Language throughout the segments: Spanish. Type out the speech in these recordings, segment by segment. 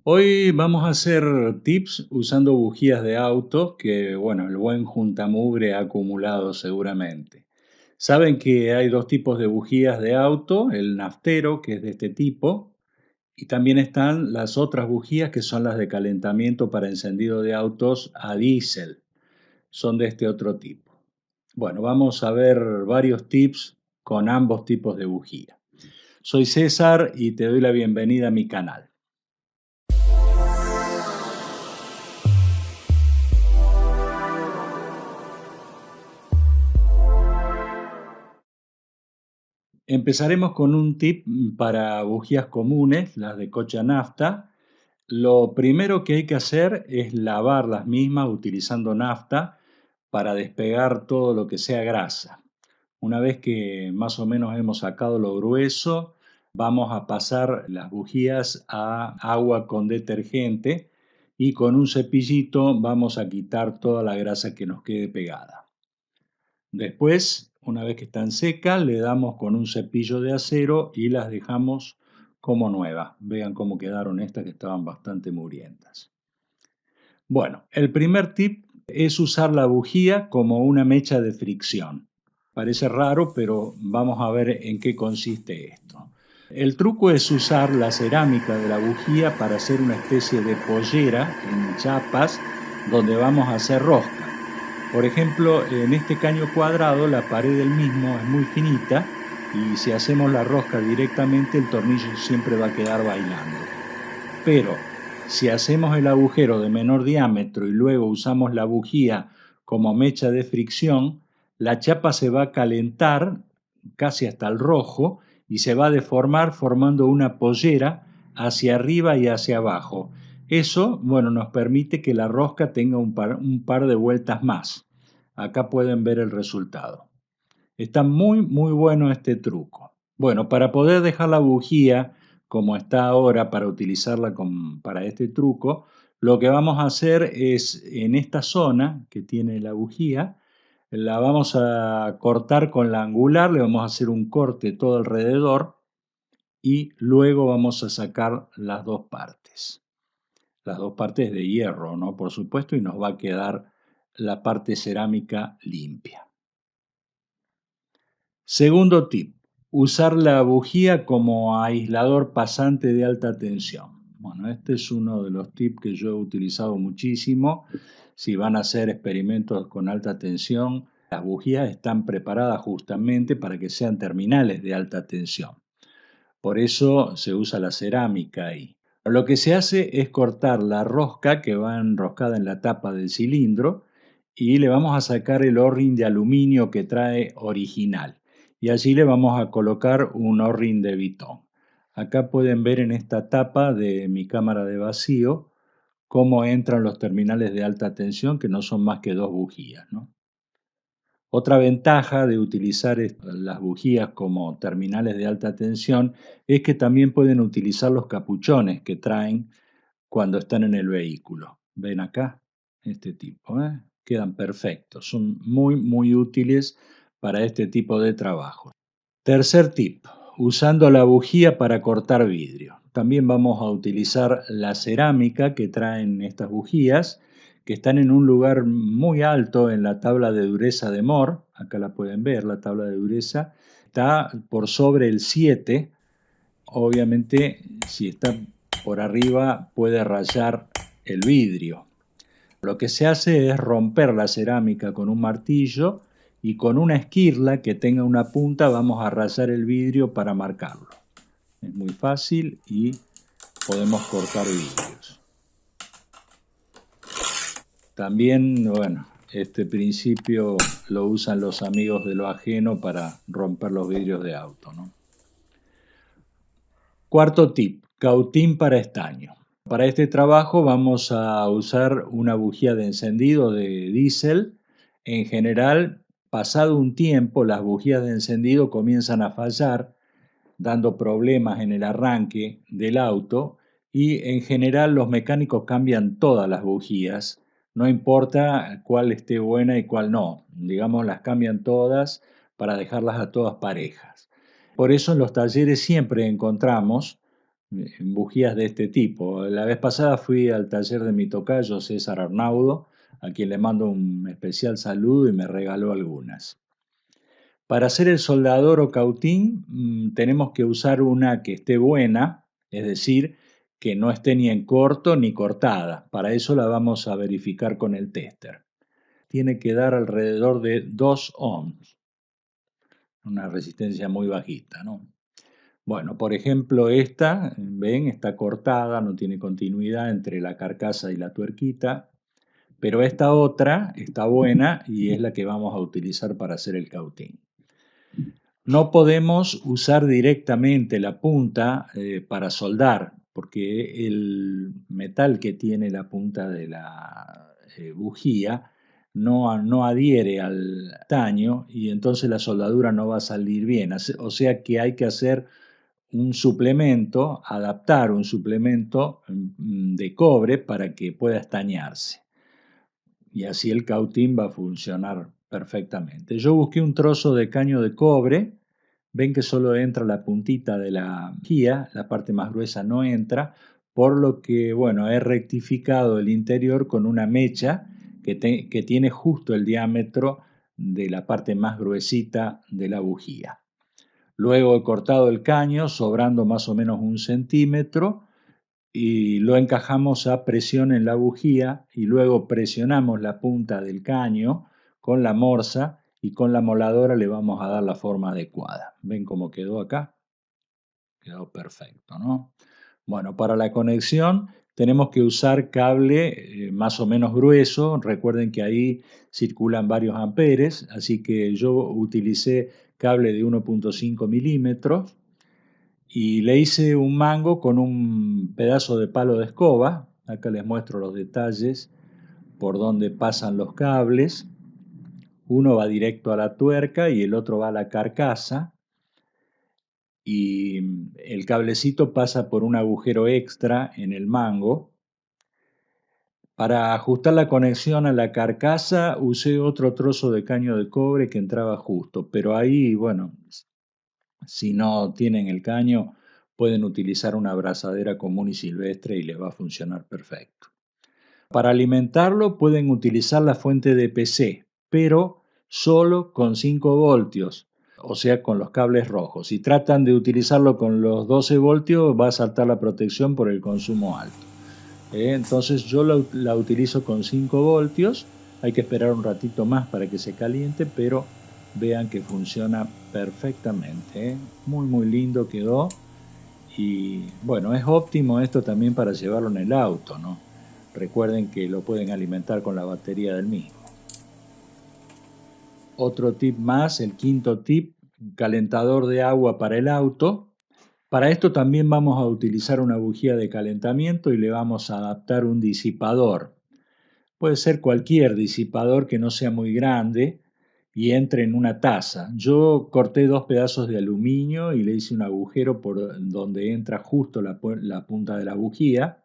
Hoy vamos a hacer tips usando bujías de auto que, bueno, el buen juntamugre ha acumulado seguramente. Saben que hay dos tipos de bujías de auto, el naftero, que es de este tipo, y también están las otras bujías que son las de calentamiento para encendido de autos a diésel, son de este otro tipo. Bueno, vamos a ver varios tips con ambos tipos de bujía. Soy César y te doy la bienvenida a mi canal. Empezaremos con un tip para bujías comunes, las de coche nafta. Lo primero que hay que hacer es lavar las mismas utilizando nafta para despegar todo lo que sea grasa. Una vez que más o menos hemos sacado lo grueso, vamos a pasar las bujías a agua con detergente y con un cepillito vamos a quitar toda la grasa que nos quede pegada. Después, una vez que están secas, le damos con un cepillo de acero y las dejamos como nuevas. Vean cómo quedaron estas que estaban bastante mugrientas. Bueno, el primer tip es usar la bujía como una mecha de fricción. Parece raro, pero vamos a ver en qué consiste esto. El truco es usar la cerámica de la bujía para hacer una especie de pollera en chapas donde vamos a hacer rosca. Por ejemplo, en este caño cuadrado la pared del mismo es muy finita y si hacemos la rosca directamente el tornillo siempre va a quedar bailando. Pero si hacemos el agujero de menor diámetro y luego usamos la bujía como mecha de fricción, la chapa se va a calentar casi hasta el rojo y se va a deformar formando una pollera hacia arriba y hacia abajo. Eso, bueno, nos permite que la rosca tenga un par de vueltas más. Acá pueden ver el resultado. Está muy bueno este truco. Bueno, para poder dejar la bujía como está ahora para utilizarla para este truco, lo que vamos a hacer es en esta zona que tiene la bujía, la vamos a cortar con la angular, le vamos a hacer un corte todo alrededor y luego vamos a sacar las dos partes de hierro, ¿no? Por supuesto, y nos va a quedar la parte cerámica limpia. Segundo tip, usar la bujía como aislador pasante de alta tensión. Bueno, este es uno de los tips que yo he utilizado muchísimo. Si van a hacer experimentos con alta tensión, las bujías están preparadas justamente para que sean terminales de alta tensión. Por eso se usa la cerámica ahí. Lo que se hace es cortar la rosca que va enroscada en la tapa del cilindro y le vamos a sacar el O-ring de aluminio que trae original. Y allí le vamos a colocar un O-ring de Vitón. Acá pueden ver en esta tapa de mi cámara de vacío cómo entran los terminales de alta tensión, que no son más que dos bujías, ¿no? Otra ventaja de utilizar las bujías como terminales de alta tensión es que también pueden utilizar los capuchones que traen cuando están en el vehículo. ¿Ven acá? Este tipo, ¿eh? Quedan perfectos. Son muy útiles para este tipo de trabajo. Tercer tip, usando la bujía para cortar vidrio. También vamos a utilizar la cerámica que traen estas bujías, que están en un lugar muy alto en la tabla de dureza de Mohs. Acá la pueden ver, la tabla de dureza. Está por sobre el 7. Obviamente, si está por arriba, puede rayar el vidrio. Lo que se hace es romper la cerámica con un martillo y con una esquirla que tenga una punta vamos a rayar el vidrio para marcarlo. Es muy fácil y podemos cortar vidrios. También, bueno, este principio lo usan los amigos de lo ajeno para romper los vidrios de auto, ¿no? Cuarto tip, cautín para estaño. Para este trabajo vamos a usar una bujía de encendido de diésel. En general, pasado un tiempo, las bujías de encendido comienzan a fallar, dando problemas en el arranque del auto y en general los mecánicos cambian todas las bujías, no importa cuál esté buena y cuál no, digamos las cambian todas para dejarlas a todas parejas. Por eso en los talleres siempre encontramos bujías de este tipo. La vez pasada fui al taller de mi tocayo César Arnaudo, a quien le mando un especial saludo y me regaló algunas. Para hacer el soldador o cautín, tenemos que usar una que esté buena, es decir, que no esté ni en corto ni cortada. Para eso la vamos a verificar con el tester. Tiene que dar alrededor de 2 ohms, una resistencia muy bajita, ¿no? Bueno, por ejemplo, esta, ven, está cortada, no tiene continuidad entre la carcasa y la tuerquita, pero esta otra está buena y es la que vamos a utilizar para hacer el cautín. No podemos usar directamente la punta para soldar, porque el metal que tiene la punta de la bujía no adhiere al estaño y entonces la soldadura no va a salir bien. O sea que hay que hacer un suplemento, adaptar un suplemento de cobre para que pueda estañarse. Y así el cautín va a funcionar perfectamente. Yo busqué un trozo de caño de cobre. Ven que solo entra la puntita de la guía, la parte más gruesa no entra, por lo que, bueno, he rectificado el interior con una mecha que tiene justo el diámetro de la parte más gruesita de la bujía. Luego he cortado el caño, sobrando más o menos 1 centímetro, y lo encajamos a presión en la bujía y luego presionamos la punta del caño con la morsa y con la moladora le vamos a dar la forma adecuada. ¿Ven cómo quedó acá? Quedó perfecto, ¿no? Bueno, para la conexión tenemos que usar cable más o menos grueso. Recuerden que ahí circulan varios amperes, así que yo utilicé cable de 1,5 milímetros y le hice un mango con un pedazo de palo de escoba. Acá les muestro los detalles por donde pasan los cables. Uno va directo a la tuerca y el otro va a la carcasa. Y el cablecito pasa por un agujero extra en el mango. Para ajustar la conexión a la carcasa usé otro trozo de caño de cobre que entraba justo, pero ahí, bueno, si no tienen el caño, pueden utilizar una abrazadera común y silvestre y les va a funcionar perfecto. Para alimentarlo pueden utilizar la fuente de PC, pero solo con 5 voltios, o sea, con los cables rojos. Si tratan de utilizarlo con los 12 voltios, va a saltar la protección por el consumo alto. Entonces yo la utilizo con 5 voltios. Hay que esperar un ratito más para que se caliente, pero vean que funciona perfectamente. Muy, muy lindo quedó. Y bueno, es óptimo esto también para llevarlo en el auto, ¿no? Recuerden que lo pueden alimentar con la batería del mismo. Otro tip más, el quinto tip, calentador de agua para el auto. Para esto también vamos a utilizar una bujía de calentamiento y le vamos a adaptar un disipador. Puede ser cualquier disipador que no sea muy grande y entre en una taza. Yo corté 2 pedazos de aluminio y le hice un agujero por donde entra justo la punta de la bujía.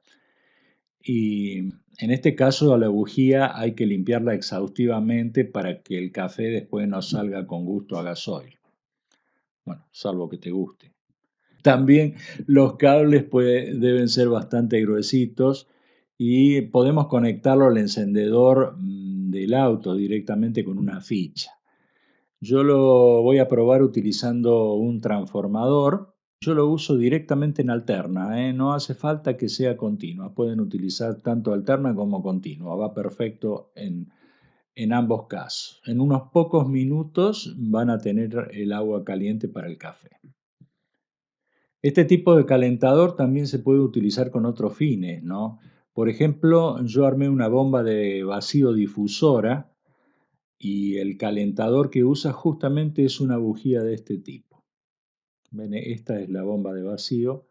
Y en este caso a la bujía hay que limpiarla exhaustivamente para que el café después no salga con gusto a gasoil. Bueno, salvo que te guste. También los cables deben ser bastante gruesitos y podemos conectarlo al encendedor del auto directamente con una ficha. Yo lo voy a probar utilizando un transformador. Yo lo uso directamente en alterna, no hace falta que sea continua. Pueden utilizar tanto alterna como continua. Va perfecto en ambos casos. En unos pocos minutos van a tener el agua caliente para el café. Este tipo de calentador también se puede utilizar con otros fines, ¿no? Por ejemplo, yo armé una bomba de vacío difusora y el calentador que usa justamente es una bujía de este tipo. ¿Ven? Esta es la bomba de vacío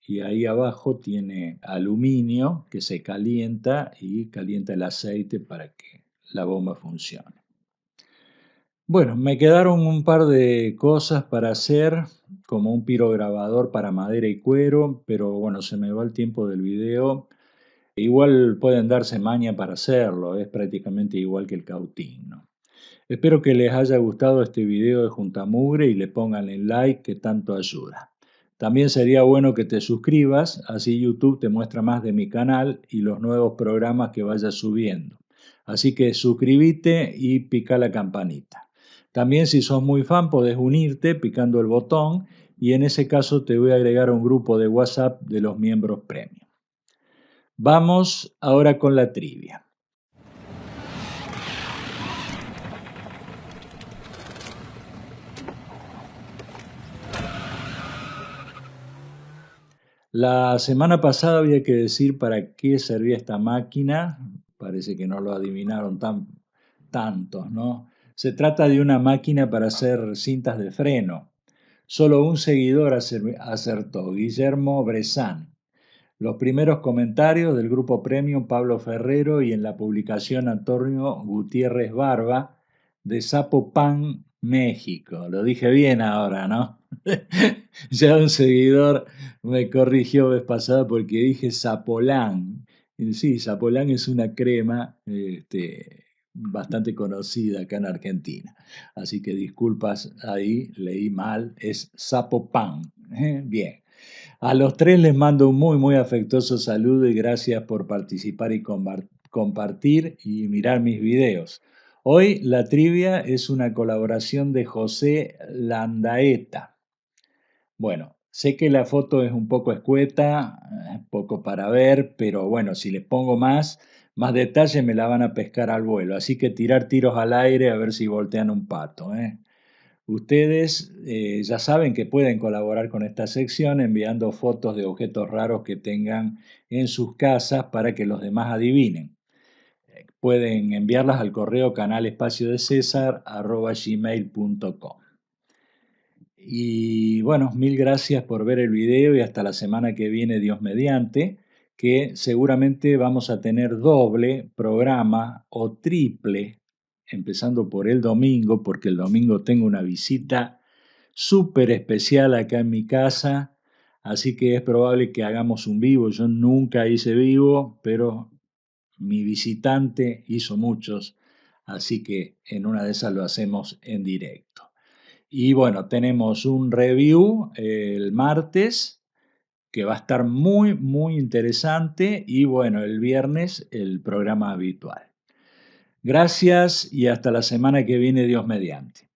y ahí abajo tiene aluminio que se calienta y calienta el aceite para que la bomba funcione. Bueno, me quedaron un par de cosas para hacer, como un pirograbador para madera y cuero, pero bueno, se me va el tiempo del video. Igual pueden darse maña para hacerlo, es prácticamente igual que el cautín, ¿no? Espero que les haya gustado este video de Juntamugre y le pongan el like que tanto ayuda. También sería bueno que te suscribas, así YouTube te muestra más de mi canal y los nuevos programas que vaya subiendo. Así que suscríbete y pica la campanita. También si sos muy fan podés unirte picando el botón y en ese caso te voy a agregar a un grupo de WhatsApp de los miembros premium. Vamos ahora con la trivia. La semana pasada había que decir para qué servía esta máquina. Parece que no lo adivinaron tantos, ¿no? Se trata de una máquina para hacer cintas de freno. Solo un seguidor acertó, Guillermo Brezán. Los primeros comentarios del grupo Premium Pablo Ferrero y en la publicación Antonio Gutiérrez Barba de Zapopan, México. Lo dije bien ahora, ¿no? Ya un seguidor me corrigió vez pasada porque dije Zapolán. Y sí, Zapolán es una crema bastante conocida acá en Argentina. Así que disculpas ahí, leí mal, es Zapopan. Bien. A los tres les mando un muy, muy afectuoso saludo y gracias por participar y compartir y mirar mis videos. Hoy la trivia es una colaboración de José Landaeta. Bueno, sé que la foto es un poco escueta, poco para ver, pero bueno, si les pongo más detalles me la van a pescar al vuelo. Así que tirar tiros al aire a ver si voltean un pato, ¿eh? Ustedes ya saben que pueden colaborar con esta sección enviando fotos de objetos raros que tengan en sus casas para que los demás adivinen. Pueden enviarlas al correo canalespaciodecesar@gmail.com. Y bueno, mil gracias por ver el video y hasta la semana que viene, Dios mediante, que seguramente vamos a tener doble programa o triple, empezando por el domingo, porque el domingo tengo una visita súper especial acá en mi casa, así que es probable que hagamos un vivo. Yo nunca hice vivo, pero mi visitante hizo muchos, así que en una de esas lo hacemos en directo. Y bueno, tenemos un review el martes que va a estar muy, muy interesante y bueno, el viernes el programa habitual. Gracias y hasta la semana que viene, Dios mediante.